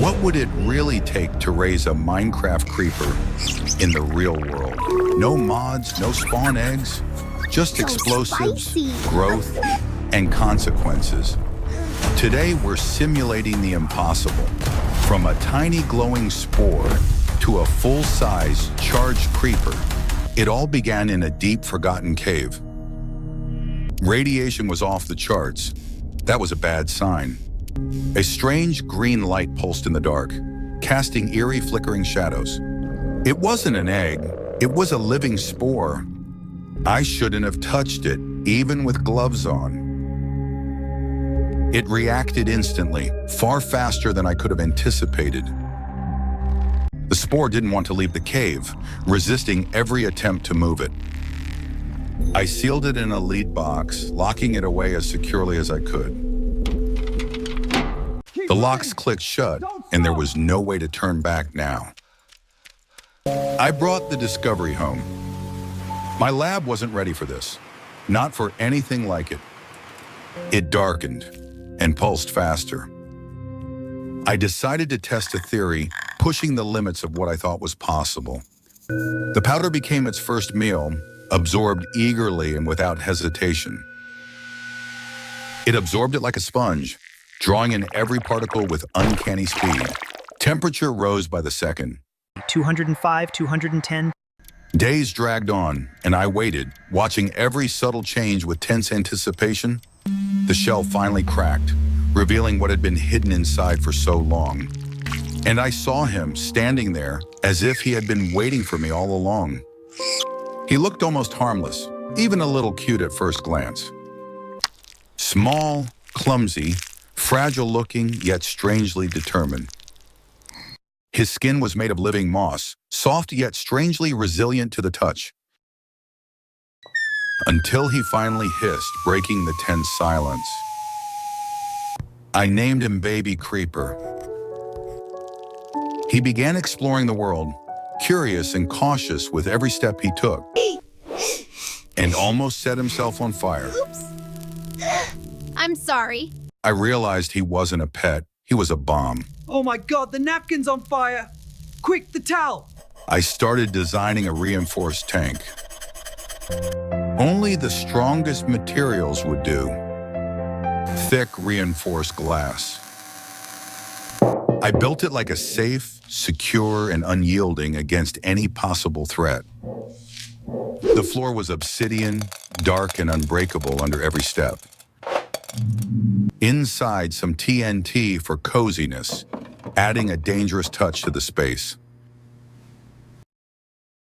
What would it really take to raise a Minecraft creeper in the real world? No mods, no spawn eggs, just explosives, growth, and consequences. Today, we're simulating the impossible. From a tiny glowing spore to a full-size charged creeper, it all began in a deep, forgotten cave. Radiation was off the charts. That was a bad sign. A strange green light pulsed in the dark, casting eerie, flickering shadows. It wasn't an egg, it was a living spore. I shouldn't have touched it, even with gloves on. It reacted instantly, far faster than I could have anticipated. The spore didn't want to leave the cave, resisting every attempt to move it. I sealed it in a lead box, locking it away as securely as I could. The locks clicked shut, and there was no way to turn back now. I brought the discovery home. My lab wasn't ready for this, not for anything like it. It darkened and pulsed faster. I decided to test a theory, pushing the limits of what I thought was possible. The powder became its first meal, absorbed eagerly and without hesitation. It absorbed it like a sponge, drawing in every particle with uncanny speed. Temperature rose by the second. 205, 210. Days dragged on, and I waited, watching every subtle change with tense anticipation. The shell finally cracked, revealing what had been hidden inside for so long. And I saw him standing there as if he had been waiting for me all along. He looked almost harmless, even a little cute at first glance. Small, clumsy, fragile-looking, yet strangely determined. His skin was made of living moss, soft yet strangely resilient to the touch. Until he finally hissed, breaking the tense silence. I named him Baby Creeper. He began exploring the world, curious and cautious with every step he took, and almost set himself on fire. Oops. I'm sorry. I realized he wasn't a pet, he was a bomb. Oh my God, the napkin's on fire! Quick, the towel! I started designing a reinforced tank. Only the strongest materials would do. Thick, reinforced glass. I built it like a safe, secure, and unyielding against any possible threat. The floor was obsidian, dark and unbreakable under every step. Inside, some TNT for coziness, adding a dangerous touch to the space.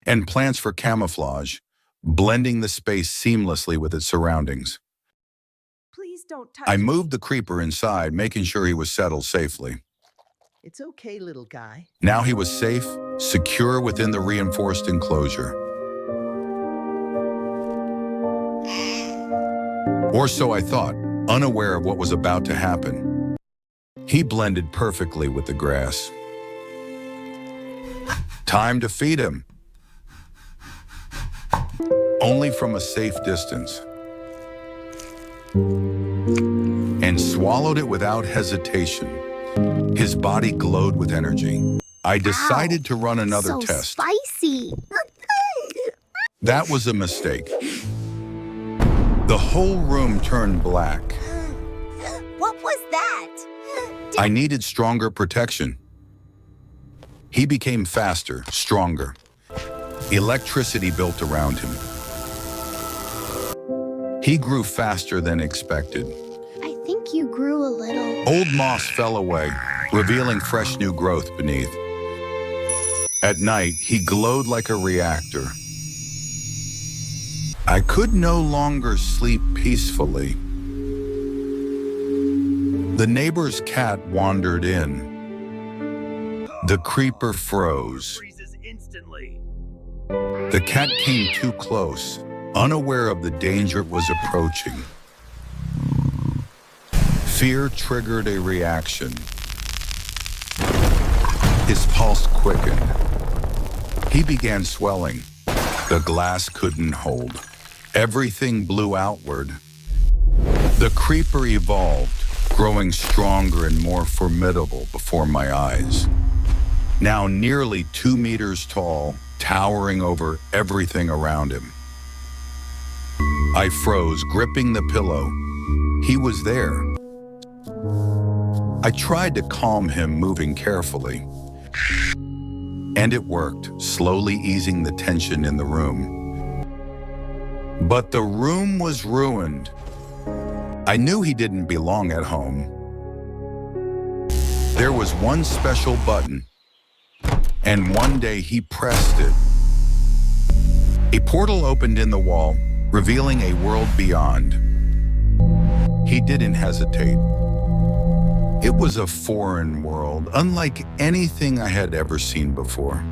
And plants for camouflage, blending the space seamlessly with its surroundings. Please don't touch I moved the creeper inside, making sure he was settled safely. It's okay, little guy. Now he was safe, secure within the reinforced enclosure. Or so I thought, unaware of what was about to happen. He blended perfectly with the grass. Time to feed him. Only from a safe distance. And swallowed it without hesitation. His body glowed with energy. I decided to run another test. Spicy. That was a mistake. The whole room turned black. What was that? I needed stronger protection. He became faster, stronger. Electricity built around him. He grew faster than expected. I think you grew a little. Old moss fell away, revealing fresh new growth beneath. At night, he glowed like a reactor. I could no longer sleep peacefully. The neighbor's cat wandered in. The creeper froze. The cat came too close, unaware of the danger it was approaching. Fear triggered a reaction. His pulse quickened. He began swelling. The glass couldn't hold. Everything blew outward. The creeper evolved, growing stronger and more formidable before my eyes. Now nearly 2 meters tall, towering over everything around him. I froze, gripping the pillow. He was there. I tried to calm him, moving carefully. And it worked, slowly easing the tension in the room. But the room was ruined. I knew he didn't belong at home. There was one special button, and one day he pressed it. A portal opened in the wall, revealing a world beyond. He didn't hesitate. It was a foreign world, unlike anything I had ever seen before.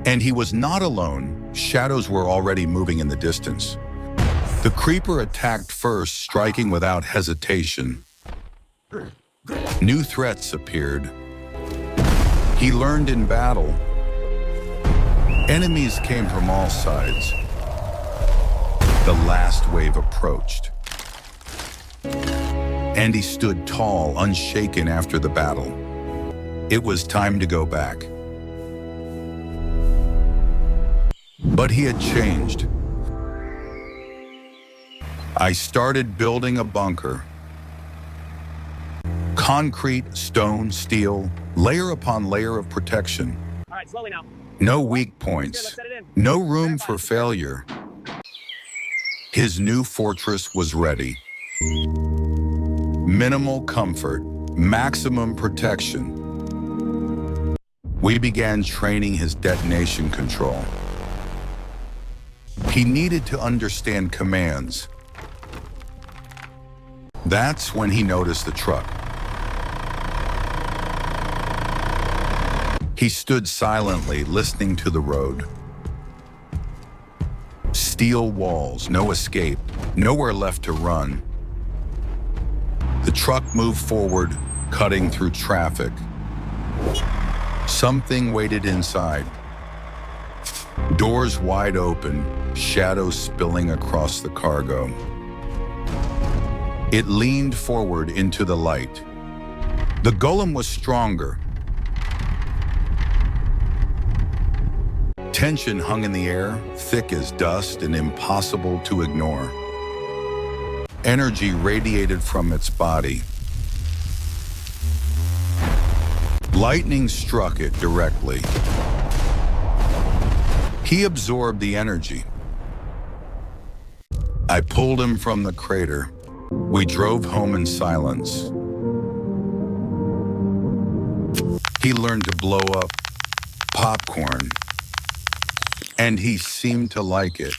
And he was not alone. Shadows were already moving in the distance. The creeper attacked first, striking without hesitation. New threats appeared. He learned in battle. Enemies came from all sides. The last wave approached. And he stood tall, unshaken after the battle. It was time to go back. But he had changed. I started building a bunker. Concrete, stone, steel, layer upon layer of protection. All right, slowly now. No weak points, no room for failure. His new fortress was ready. Minimal comfort, maximum protection. We began training his detonation control. He needed to understand commands. That's when he noticed the truck. He stood silently, listening to the road. Steel walls, no escape, nowhere left to run. The truck moved forward, cutting through traffic. Something waited inside. Doors wide open, shadows spilling across the cargo. It leaned forward into the light. The golem was stronger. Tension hung in the air, thick as dust and impossible to ignore. Energy radiated from its body. Lightning struck it directly. He absorbed the energy. I pulled him from the crater. We drove home in silence. He learned to blow up popcorn, and he seemed to like it.